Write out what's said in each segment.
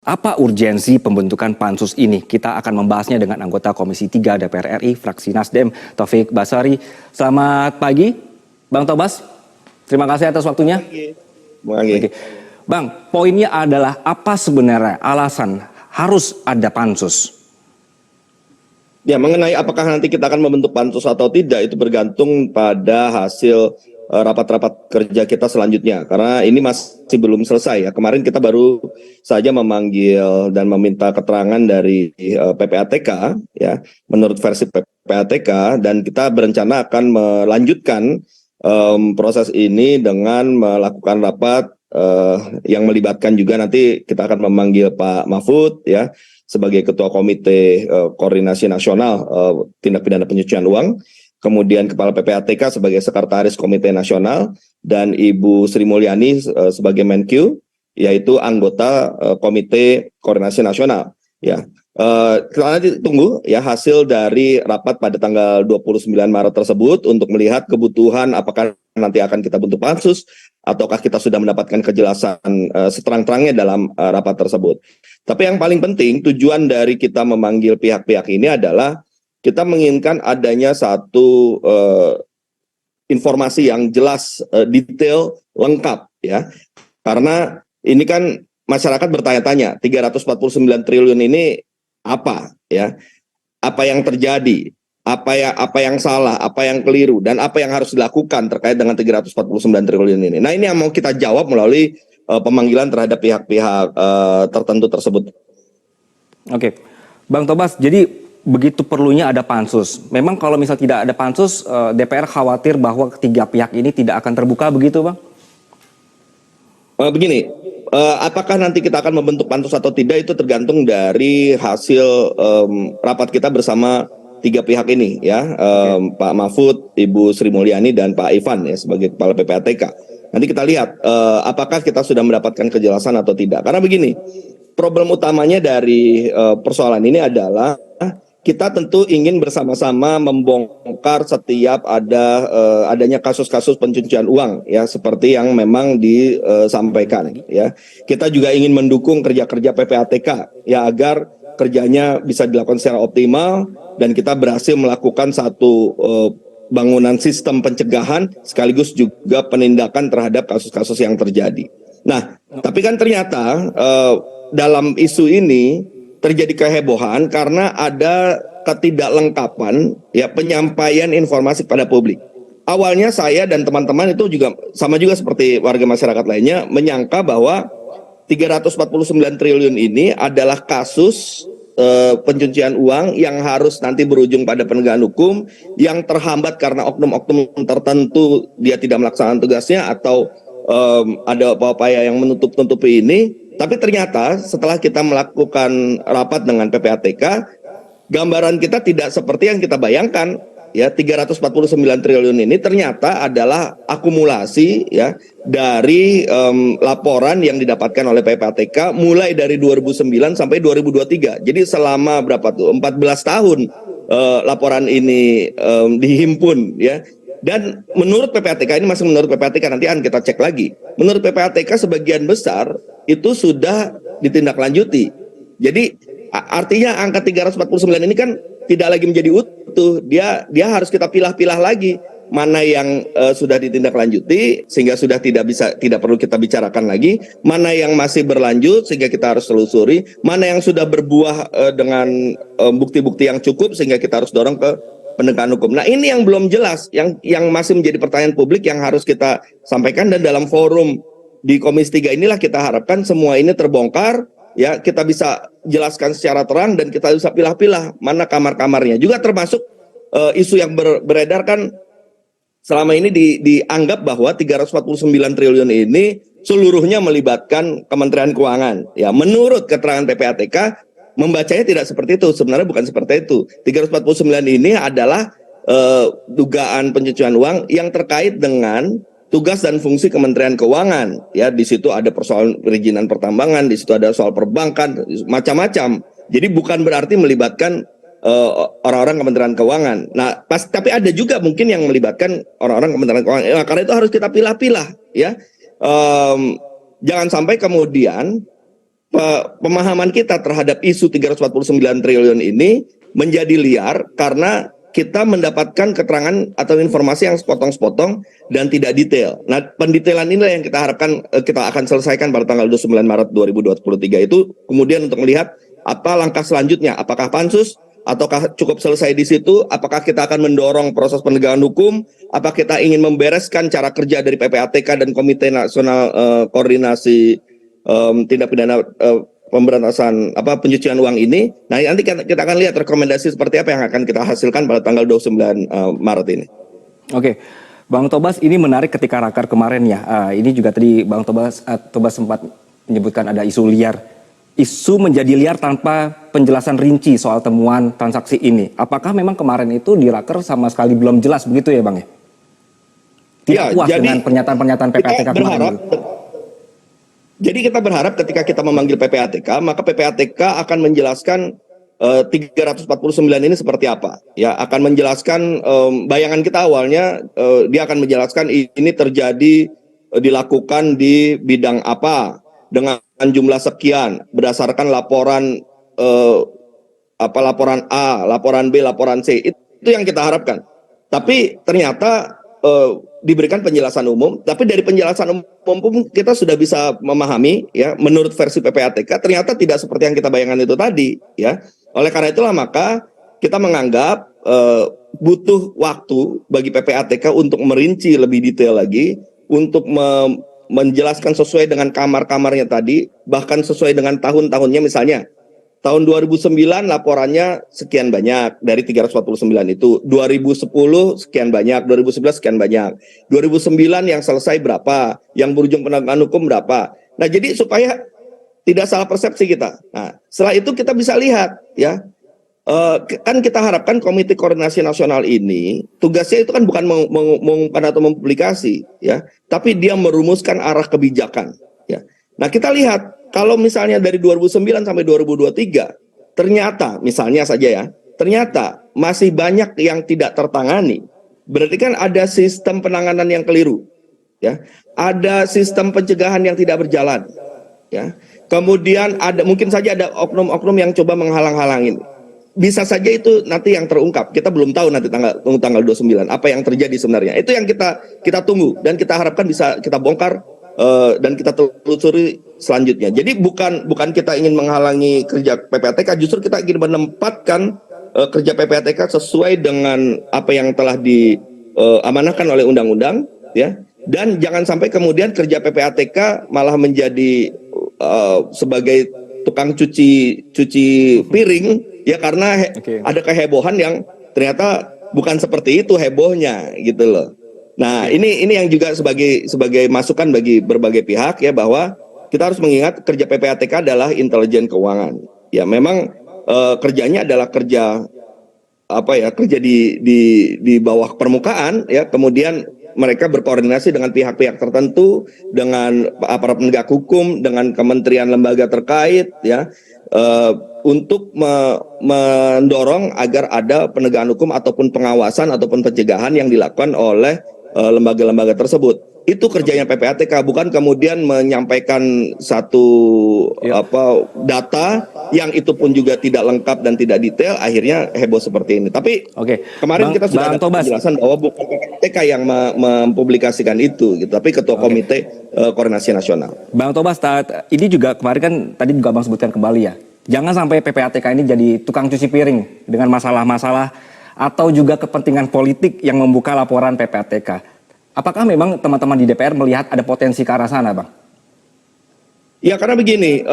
Apa urgensi pembentukan pansus ini? Kita akan membahasnya dengan anggota Komisi 3 DPR RI, fraksi Nasdem, Taufik Basari. Selamat pagi, Bang Tobas. Terima kasih atas waktunya. Oke. Bang, poinnya adalah apa sebenarnya alasan harus ada pansus? Ya, mengenai apakah nanti kita akan membentuk pansus atau tidak itu bergantung pada hasil rapat-rapat kerja kita selanjutnya, karena ini masih belum selesai ya. Kemarin kita baru saja memanggil dan meminta keterangan dari PPATK ya, menurut versi PPATK, dan kita berencana akan melanjutkan proses ini dengan melakukan rapat yang melibatkan juga nanti kita akan memanggil Pak Mahfud ya sebagai Ketua Komite Koordinasi Nasional Tindak Pidana Pencucian Uang, kemudian Kepala PPATK sebagai Sekretaris Komite Nasional, dan Ibu Sri Mulyani sebagai Menkyu, yaitu anggota Komite Koordinasi Nasional. Ya, kita nanti tunggu ya hasil dari rapat pada tanggal 29 Maret tersebut untuk melihat kebutuhan apakah nanti akan kita bentuk pansus ataukah kita sudah mendapatkan kejelasan seterang-terangnya dalam rapat tersebut. Tapi yang paling penting, tujuan dari kita memanggil pihak-pihak ini adalah kita menginginkan adanya satu informasi yang jelas, detail, lengkap ya. Karena ini kan masyarakat bertanya-tanya, 349 triliun ini apa ya? Apa yang terjadi? Apa yang salah, apa yang keliru, dan apa yang harus dilakukan terkait dengan 349 triliun ini. Nah, ini yang mau kita jawab melalui pemanggilan terhadap pihak-pihak tertentu tersebut. Oke, Bang Tobas, jadi begitu perlunya ada pansus. Memang kalau misal tidak ada pansus, DPR khawatir bahwa ketiga pihak ini tidak akan terbuka, begitu Bang? Begini, apakah nanti kita akan membentuk pansus atau tidak itu tergantung dari hasil rapat kita bersama tiga pihak ini ya, Pak Mahfud, Ibu Sri Mulyani, dan Pak Ivan ya sebagai Kepala PPATK. Nanti kita lihat apakah kita sudah mendapatkan kejelasan atau tidak. Karena begini, problem utamanya dari persoalan ini adalah kita tentu ingin bersama-sama membongkar setiap adanya kasus-kasus pencucian uang ya seperti yang memang disampaikan ya. Kita juga ingin mendukung kerja-kerja PPATK ya agar kerjanya bisa dilakukan secara optimal dan kita berhasil melakukan satu bangunan sistem pencegahan sekaligus juga penindakan terhadap kasus-kasus yang terjadi. Nah, tapi kan ternyata dalam isu ini terjadi kehebohan karena ada ketidaklengkapan ya penyampaian informasi pada publik. Awalnya saya dan teman-teman itu juga sama juga seperti warga masyarakat lainnya menyangka bahwa 349 triliun ini adalah kasus pencucian uang yang harus nanti berujung pada penegakan hukum yang terhambat karena oknum-oknum tertentu dia tidak melaksanakan tugasnya atau ada upaya yang menutup-tutupi ini. Tapi ternyata setelah kita melakukan rapat dengan PPATK, gambaran kita tidak seperti yang kita bayangkan. Ya, 349 triliun ini ternyata adalah akumulasi ya dari laporan yang didapatkan oleh PPATK mulai dari 2009 sampai 2023. Jadi selama berapa tuh? 14 tahun laporan ini dihimpun ya. Dan menurut PPATK, ini masih menurut PPATK, nanti akan kita cek lagi. Menurut PPATK sebagian besar itu sudah ditindaklanjuti. Jadi artinya angka 349 ini kan tidak lagi menjadi utuh. Dia harus kita pilah-pilah lagi mana yang sudah ditindaklanjuti sehingga sudah tidak perlu kita bicarakan lagi, mana yang masih berlanjut sehingga kita harus telusuri, mana yang sudah berbuah dengan bukti-bukti yang cukup sehingga kita harus dorong ke penegakan hukum. Nah, ini yang belum jelas, yang masih menjadi pertanyaan publik yang harus kita sampaikan, dan dalam forum di Komisi 3 inilah kita harapkan semua ini terbongkar ya, kita bisa jelaskan secara terang dan kita bisa pilah-pilah mana kamar-kamarnya. Juga termasuk isu yang beredar kan selama ini dianggap bahwa 349 triliun ini seluruhnya melibatkan Kementerian Keuangan. Ya, menurut keterangan PPATK membacanya tidak seperti itu, sebenarnya bukan seperti itu. 349 ini adalah dugaan pencucian uang yang terkait dengan tugas dan fungsi Kementerian Keuangan. Ya, di situ ada persoalan perizinan pertambangan, di situ ada soal perbankan, macam-macam. Jadi bukan berarti melibatkan orang-orang Kementerian Keuangan. Nah, tapi ada juga mungkin yang melibatkan orang-orang Kementerian Keuangan. Nah, karena itu harus kita pilah-pilah ya. Jangan sampai kemudian pemahaman kita terhadap isu 349 triliun ini menjadi liar karena kita mendapatkan keterangan atau informasi yang sepotong-sepotong dan tidak detail. Nah, pendetailan inilah yang kita harapkan kita akan selesaikan pada tanggal 29 Maret 2023 itu, kemudian untuk melihat apa langkah selanjutnya, apakah pansus ataukah cukup selesai di situ, apakah kita akan mendorong proses penegakan hukum, apa kita ingin membereskan cara kerja dari PPATK dan Komite Nasional Koordinasi Tindak Pidana Pemberantasan pencucian uang ini. Nah, nanti kita akan lihat rekomendasi seperti apa yang akan kita hasilkan pada tanggal 29 Maret ini. Oke, Bang Tobas, ini menarik ketika raker kemarin ya. Ini juga tadi Bang Tobas sempat menyebutkan ada isu liar. Isu menjadi liar tanpa penjelasan rinci soal temuan transaksi ini. Apakah memang kemarin itu di raker sama sekali belum jelas begitu ya Bang ya? Tidak puas dengan pernyataan-pernyataan PPATK kemarin. Jadi kita berharap ketika kita memanggil PPATK, maka PPATK akan menjelaskan 349 ini seperti apa. Ya, akan menjelaskan bayangan kita awalnya dia akan menjelaskan ini terjadi dilakukan di bidang apa dengan jumlah sekian berdasarkan laporan laporan A, laporan B, laporan C. Itu yang kita harapkan. Tapi ternyata diberikan penjelasan umum, tapi dari penjelasan umum pun kita sudah bisa memahami ya, menurut versi PPATK ternyata tidak seperti yang kita bayangkan itu tadi ya. Oleh karena itulah maka kita menganggap butuh waktu bagi PPATK untuk merinci lebih detail lagi, untuk menjelaskan sesuai dengan kamar-kamarnya tadi, bahkan sesuai dengan tahun-tahunnya. Misalnya tahun 2009 laporannya sekian banyak dari 349 itu, 2010 sekian banyak, 2011 sekian banyak, 2009 yang selesai berapa, yang berujung penegakan hukum berapa. Nah, jadi supaya tidak salah persepsi kita. Nah, setelah itu kita bisa lihat ya, kan kita harapkan Komite Koordinasi Nasional ini tugasnya itu kan bukan mengumumkan atau mempublikasi ya, tapi dia merumuskan arah kebijakan ya. Nah, kita lihat kalau misalnya dari 2009 sampai 2023, ternyata misalnya saja ya, ternyata masih banyak yang tidak tertangani. Berarti kan ada sistem penanganan yang keliru, ya. Ada sistem pencegahan yang tidak berjalan, ya. Kemudian mungkin saja ada oknum-oknum yang coba menghalang-halangin. Bisa saja itu nanti yang terungkap. Kita belum tahu nanti tanggal 29 apa yang terjadi sebenarnya. Itu yang kita tunggu dan kita harapkan bisa kita bongkar dan kita telusuri selanjutnya. Jadi bukan kita ingin menghalangi kerja PPATK, justru kita ingin menempatkan kerja PPATK sesuai dengan apa yang telah diamanahkan oleh undang-undang, ya. Dan jangan sampai kemudian kerja PPATK malah menjadi sebagai tukang cuci piring, ya, karena ada kehebohan yang ternyata bukan seperti itu hebohnya, gitu loh. Nah, ini yang juga sebagai masukan bagi berbagai pihak ya, bahwa kita harus mengingat kerja PPATK adalah intelijen keuangan. Ya, memang kerjanya adalah kerja kerja di bawah permukaan ya, kemudian mereka berkoordinasi dengan pihak-pihak tertentu, dengan aparat penegak hukum, dengan kementerian lembaga terkait ya, untuk mendorong agar ada penegakan hukum ataupun pengawasan ataupun pencegahan yang dilakukan oleh lembaga-lembaga tersebut. Itu kerjanya PPATK, bukan kemudian menyampaikan satu data yang itu pun juga tidak lengkap dan tidak detail, akhirnya heboh seperti ini. Tapi kemarin kita sudah ada penjelasan bahwa bukan PPATK yang mempublikasikan itu, gitu, tapi Ketua Komite Koordinasi Nasional. Bang Tobas, ini juga kemarin kan tadi juga Bang sebutkan kembali ya, jangan sampai PPATK ini jadi tukang cuci piring dengan masalah-masalah atau juga kepentingan politik yang membuka laporan PPATK. Apakah memang teman-teman di DPR melihat ada potensi ke arah sana, Bang? Ya, karena begini,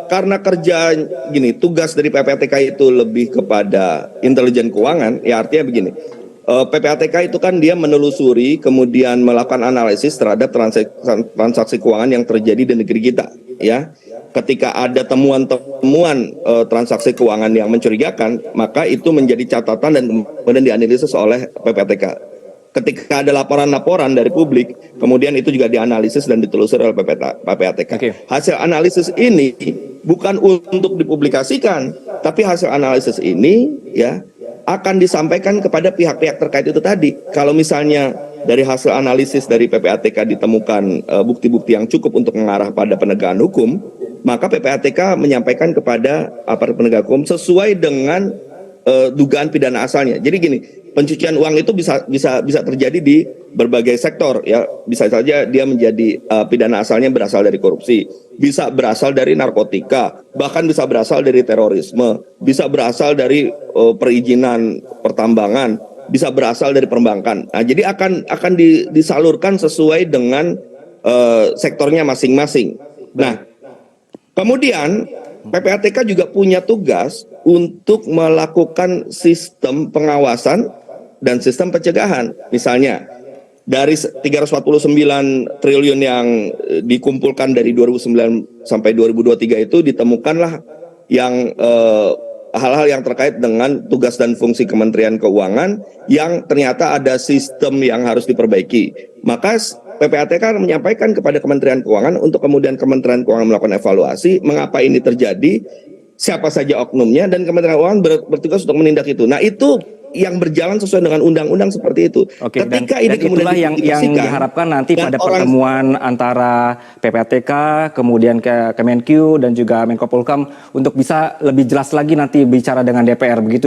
karena tugas dari PPATK itu lebih kepada intelijen keuangan, ya artinya begini, PPATK itu kan dia menelusuri, kemudian melakukan analisis terhadap transaksi keuangan yang terjadi di negeri kita, ya. Ketika ada temuan-temuan transaksi keuangan yang mencurigakan, maka itu menjadi catatan dan kemudian dianalisis oleh PPATK. Ketika ada laporan-laporan dari publik, kemudian itu juga dianalisis dan ditelusuri oleh PPATK. Hasil analisis ini bukan untuk dipublikasikan, tapi hasil analisis ini ya akan disampaikan kepada pihak-pihak terkait itu tadi. Kalau misalnya dari hasil analisis dari PPATK ditemukan bukti-bukti yang cukup untuk mengarah pada penegakan hukum, maka PPATK menyampaikan kepada aparat penegak hukum sesuai dengan dugaan pidana asalnya. Jadi gini, pencucian uang itu bisa terjadi di berbagai sektor ya. Bisa saja dia menjadi pidana asalnya berasal dari korupsi, bisa berasal dari narkotika, bahkan bisa berasal dari terorisme, bisa berasal dari perizinan pertambangan, bisa berasal dari perbankan. Nah, jadi akan disalurkan sesuai dengan sektornya masing-masing. Nah, kemudian PPATK juga punya tugas untuk melakukan sistem pengawasan dan sistem pencegahan. Misalnya dari 349 triliun yang dikumpulkan dari 2009 sampai 2023 itu ditemukanlah yang hal-hal yang terkait dengan tugas dan fungsi Kementerian Keuangan yang ternyata ada sistem yang harus diperbaiki. Maka PPATK menyampaikan kepada Kementerian Keuangan untuk kemudian Kementerian Keuangan melakukan evaluasi mengapa ini terjadi, siapa saja oknumnya, dan Kementerian Keuangan bertugas untuk menindak itu. Nah, itu yang berjalan sesuai dengan undang-undang seperti itu. Oke, Ketika dan ini kemudian itulah yang diharapkan nanti pada pertemuan antara PPATK, kemudian ke Kemenq dan juga Menko Polhukam untuk bisa lebih jelas lagi nanti bicara dengan DPR begitu.